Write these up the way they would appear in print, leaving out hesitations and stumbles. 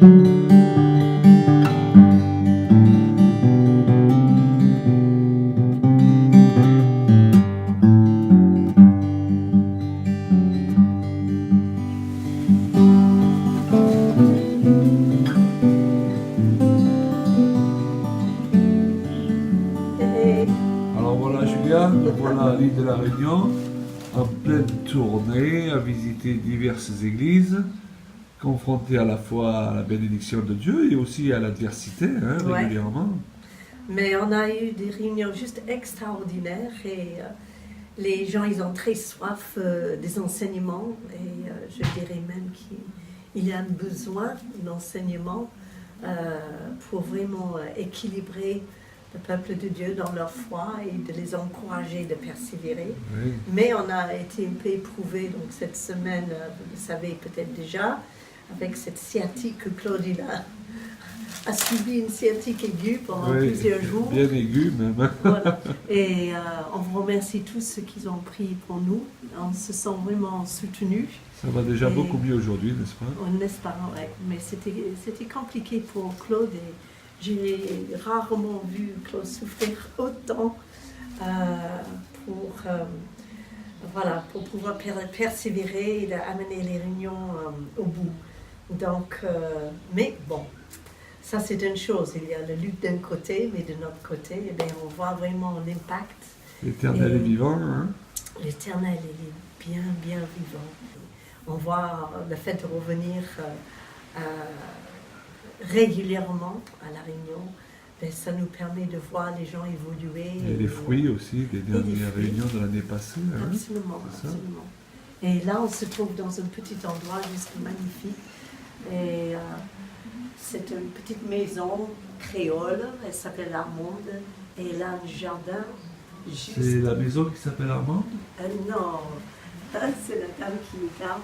Alors voilà Julia, nous voilà à l'île de la Réunion, en pleine tournée, à visiter diverses églises, confrontées à la fois à la bénédiction de Dieu et aussi à l'adversité, Ouais. régulièrement. Mais on a eu des réunions juste extraordinaires et les gens, ils ont très soif des enseignements et je dirais même qu'il y a un besoin d'enseignement pour vraiment équilibrer le peuple de Dieu dans leur foi et de les encourager de persévérer. Oui. Mais on a été un peu éprouvés donc cette semaine, vous le savez peut-être déjà, avec cette sciatique que Claudine a subi une sciatique aiguë pendant plusieurs jours. Bien aiguë même. Voilà. Et on vous remercie tous ceux qui ont prié pour nous. On se sent vraiment soutenus. Ça va déjà Et- beaucoup mieux aujourd'hui, n'est-ce pas? On espère, ouais. Mais c'était compliqué pour Claude et j'ai rarement vu Claude souffrir autant pour pouvoir persévérer et d'amener les réunions au bout. Donc, mais bon, ça c'est une chose. Il y a la lutte d'un côté, mais de notre côté, eh bien, on voit vraiment l'impact. L'Éternel Et- est vivant, hein? L'Éternel, il est bien, bien vivant. On voit le fait de revenir régulièrement à la Réunion, ben, ça nous permet de voir les gens évoluer. Et les fruits aussi des dernières fruits. réunions de l'année passée. Hein? Absolument, C'est ça. absolument. Et là, on se trouve dans un petit endroit juste magnifique. Et c'est une petite maison créole, elle s'appelle Armande. Et elle a un jardin juste... C'est la maison qui s'appelle Armand? Non, c'est la dame qui nous parle,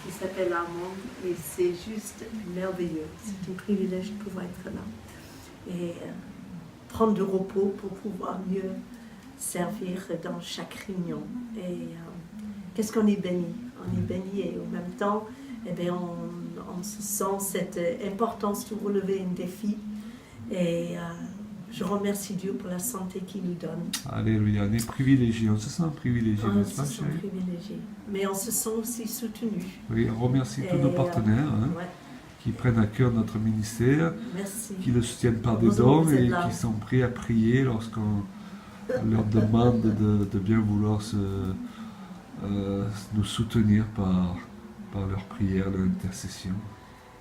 qui s'appelle Armande, et c'est juste merveilleux. C'est un privilège de pouvoir être là et prendre du repos pour pouvoir mieux servir dans chaque réunion. Et qu'est-ce qu'on est béni? On est béni et en même temps, eh bien, on se sent cette importance de relever un défi. Et je remercie Dieu pour la santé qu'il nous donne. Alléluia, on est privilégiés, on se sent privilégiés, On n'est-ce se pas, sent chérie? privilégié, mais on se sent aussi soutenu. Oui, on remercie tous Et, nos partenaires hein, Ouais, qui prennent à cœur notre ministère, merci. qui le soutiennent par des Heureusement dons que vous êtes et là. qui sont prêts à prier lorsqu'on leur demande de bien vouloir nous soutenir par leur prière, leur intercession.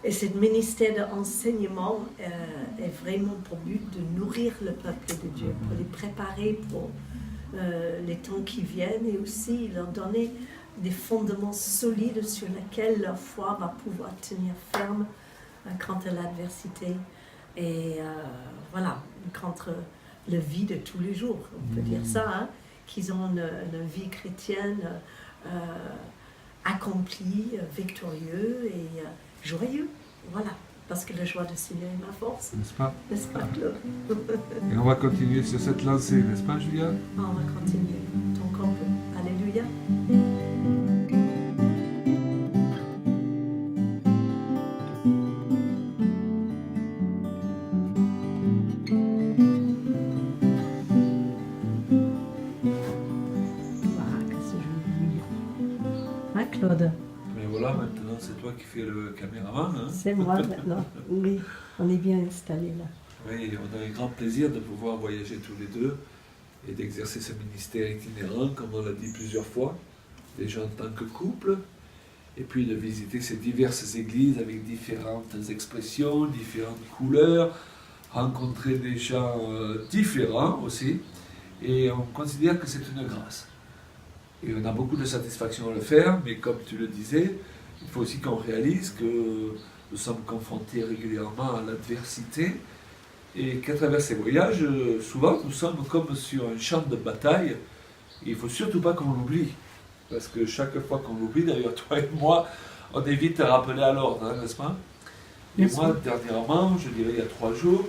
Et ce ministère d'enseignement est vraiment pour but de nourrir le peuple de Dieu, pour les préparer pour les temps qui viennent et aussi leur donner des fondements solides sur lesquels leur foi va pouvoir tenir ferme contre l'adversité et voilà, contre la vie de tous les jours. On peut dire ça, hein, qu'ils ont une vie chrétienne accomplie, victorieuse et joyeux. Voilà, parce que la joie du Seigneur est ma force. N'est-ce pas? N'est-ce pas, Claude? Et on va continuer sur cette lancée, n'est-ce pas, Julia? On va continuer tant qu'on peut. Alléluia. Voilà, qu'est-ce que je veux dire? Hein, Claude? Mais voilà, maintenant c'est toi qui fais le caméraman. Hein? C'est moi maintenant. Oui, on est bien installés là. Oui, on a un grand plaisir de pouvoir voyager tous les deux et d'exercer ce ministère itinérant, comme on l'a dit plusieurs fois, déjà en tant que couple, et puis de visiter ces diverses églises avec différentes expressions, différentes couleurs, rencontrer des gens différents aussi, et on considère que c'est une grâce. Et on a beaucoup de satisfaction à le faire, mais comme tu le disais, il faut aussi qu'on réalise que nous sommes confrontés régulièrement à l'adversité, et qu'à travers ces voyages, souvent, nous sommes comme sur un champ de bataille. Il ne faut surtout pas qu'on l'oublie. Parce que chaque fois qu'on l'oublie, d'ailleurs, toi et moi, on est vite rappelés à l'ordre, hein, n'est-ce pas? Et Bien moi, sûr. dernièrement, je dirais il y a 3 jours,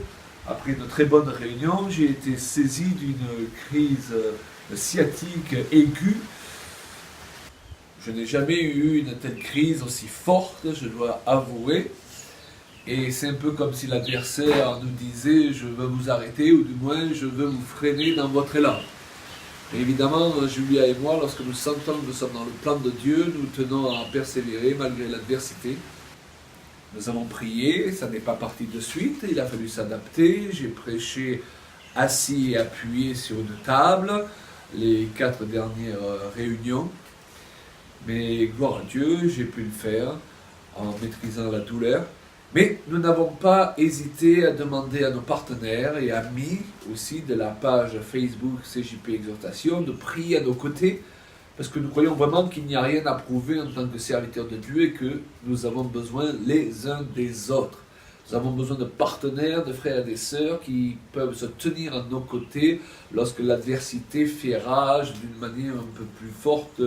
après une très bonne réunion, j'ai été saisi d'une crise sciatique aiguë. Je n'ai jamais eu une telle crise aussi forte, je dois avouer. Et c'est un peu comme si l'adversaire nous disait « je veux vous arrêter » ou du moins « je veux vous freiner dans votre élan ». Et évidemment, Julia et moi, lorsque nous sentons que nous sommes dans le plan de Dieu, nous tenons à persévérer malgré l'adversité. Nous avons prié, ça n'est pas parti de suite, il a fallu s'adapter. J'ai prêché assis et appuyé sur une table les 4 dernières réunions. Mais gloire à Dieu, j'ai pu le faire en maîtrisant la douleur. Mais nous n'avons pas hésité à demander à nos partenaires et amis aussi de la page Facebook CJP Exhortation de prier à nos côtés, parce que nous croyons vraiment qu'il n'y a rien à prouver en tant que serviteurs de Dieu et que nous avons besoin les uns des autres. Nous avons besoin de partenaires, de frères et de sœurs qui peuvent se tenir à nos côtés lorsque l'adversité fait rage d'une manière un peu plus forte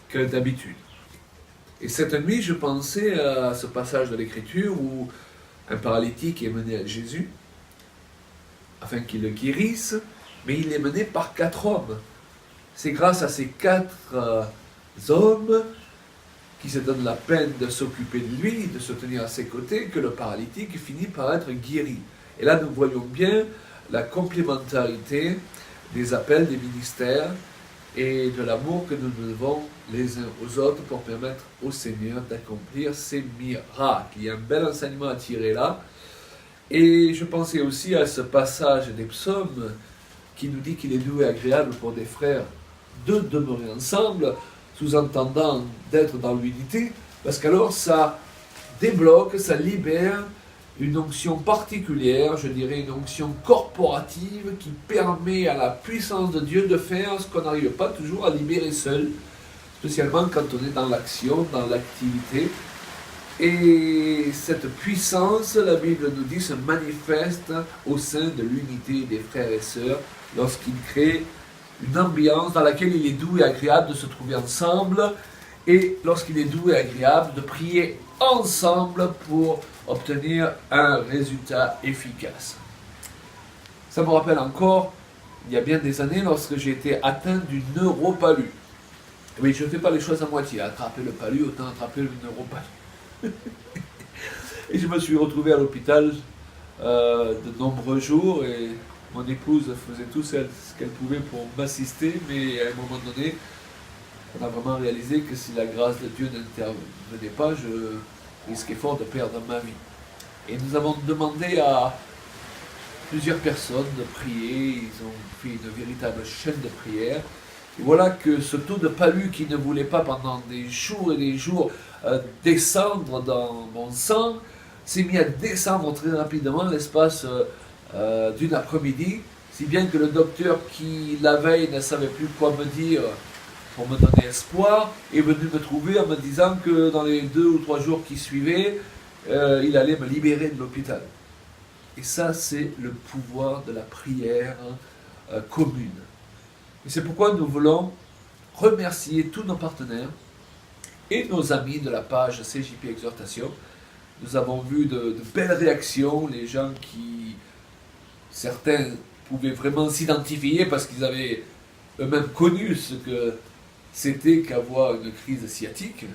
que d'habitude. Et cette nuit, je pensais à ce passage de l'Écriture où un paralytique est mené à Jésus afin qu'il le guérisse, mais il est mené par 4 hommes. C'est grâce à ces 4 hommes qui se donnent la peine de s'occuper de lui, de se tenir à ses côtés, que le paralytique finit par être guéri. Et là, nous voyons bien la complémentarité des appels, des ministères, et de l'amour que nous devons les uns aux autres pour permettre au Seigneur d'accomplir ses miracles. Il y a un bel enseignement à tirer là. Et je pensais aussi à ce passage des psaumes qui nous dit qu'il est doux et agréable pour des frères de demeurer ensemble, sous-entendant d'être dans l'unité, parce qu'alors ça débloque, ça libère une onction particulière, je dirais une onction corporative qui permet à la puissance de Dieu de faire ce qu'on n'arrive pas toujours à libérer seul, spécialement quand on est dans l'action, dans l'activité. Et cette puissance, la Bible nous dit, se manifeste au sein de l'unité des frères et sœurs lorsqu'ils créent une ambiance dans laquelle il est doux et agréable de se trouver ensemble et lorsqu'il est doux et agréable de prier ensemble pour obtenir un résultat efficace. Ça me rappelle encore, il y a bien des années, lorsque j'ai été atteint d'une neuropalu. Oui, je ne fais pas les choses à moitié. Attraper le palu, autant attraper le neuropalu. Et je me suis retrouvé à l'hôpital de nombreux jours et mon épouse faisait tout ce qu'elle pouvait pour m'assister, mais à un moment donné, on a vraiment réalisé que si la grâce de Dieu n'intervenait pas, je risquais fort de perdre ma vie. Et nous avons demandé à plusieurs personnes de prier, ils ont fait une véritable chaîne de prière. Et voilà que ce taux de palu qui ne voulait pas pendant des jours et des jours descendre dans mon sang, s'est mis à descendre très rapidement l'espace d'une après-midi, si bien que le docteur qui la veille ne savait plus quoi me dire pour me donner espoir, est venu me trouver en me disant que dans les 2 ou 3 jours qui suivaient, il allait me libérer de l'hôpital. Et ça, c'est le pouvoir de la prière commune. Et c'est pourquoi nous voulons remercier tous nos partenaires et nos amis de la page CJP Exhortation. Nous avons vu de belles réactions, les gens qui, certains pouvaient vraiment s'identifier parce qu'ils avaient eux-mêmes connu ce que c'était qu'avoir une crise sciatique.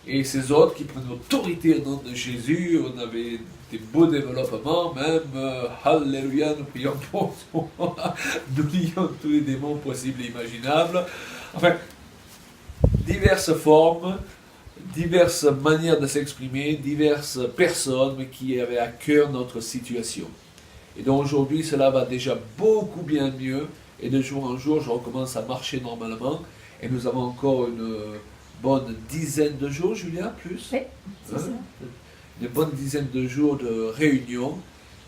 Et ces autres qui prennent autorité au nom de Jésus, on avait des beaux développements, même, alléluia, nous prions pour ce moment, nous lions tous les démons possibles et imaginables. Enfin, diverses formes, diverses manières de s'exprimer, diverses personnes qui avaient à cœur notre situation. Et donc aujourd'hui, cela va déjà beaucoup bien mieux, et de jour en jour, je recommence à marcher normalement, et nous avons encore une bonne dizaine de jours, Julia, plus. Oui, c'est ça. Une bonne dizaine de jours de réunion.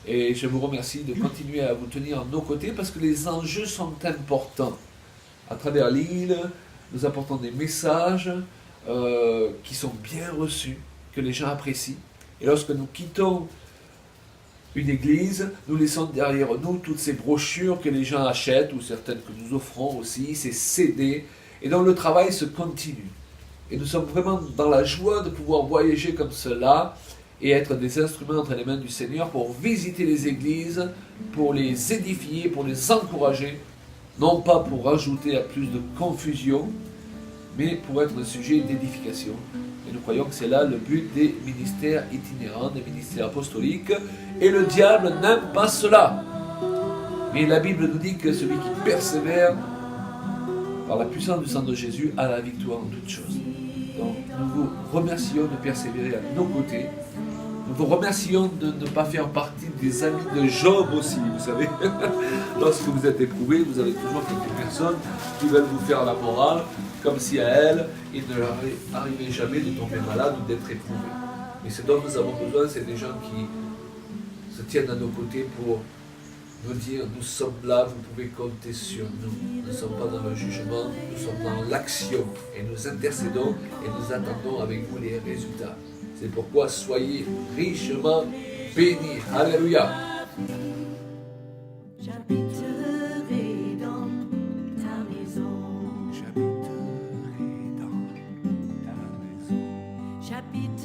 Et je vous remercie de continuer à vous tenir à nos côtés parce que les enjeux sont importants. À travers l'île, nous apportons des messages qui sont bien reçus, que les gens apprécient. Et lorsque nous quittons une église, nous laissons derrière nous toutes ces brochures que les gens achètent ou certaines que nous offrons aussi, ces CD. Et donc le travail se continue. Et nous sommes vraiment dans la joie de pouvoir voyager comme cela et être des instruments entre les mains du Seigneur pour visiter les églises, pour les édifier, pour les encourager, non pas pour rajouter à plus de confusion, mais pour être un sujet d'édification. Et nous croyons que c'est là le but des ministères itinérants, des ministères apostoliques. Et le diable n'aime pas cela. Mais la Bible nous dit que celui qui persévère par la puissance du sang de Jésus a la victoire en toutes choses. Donc nous vous remercions de persévérer à nos côtés. Nous vous remercions de ne pas faire partie des amis de Job aussi, vous savez. Lorsque vous êtes éprouvé, vous avez toujours quelques personnes qui veulent vous faire la morale, comme si à elles, il ne leur arrivait jamais de tomber malade ou d'être éprouvé. Mais ce dont nous avons besoin, c'est des gens qui se tiennent à nos côtés pour nous dire, nous sommes là, vous pouvez compter sur nous. Nous ne sommes pas dans le jugement, nous sommes dans l'action. Et nous intercédons et nous attendons avec vous les résultats. C'est pourquoi soyez richement bénis. Alléluia. J'habiterai dans ta maison. J'habiterai dans ta maison. J'habiterai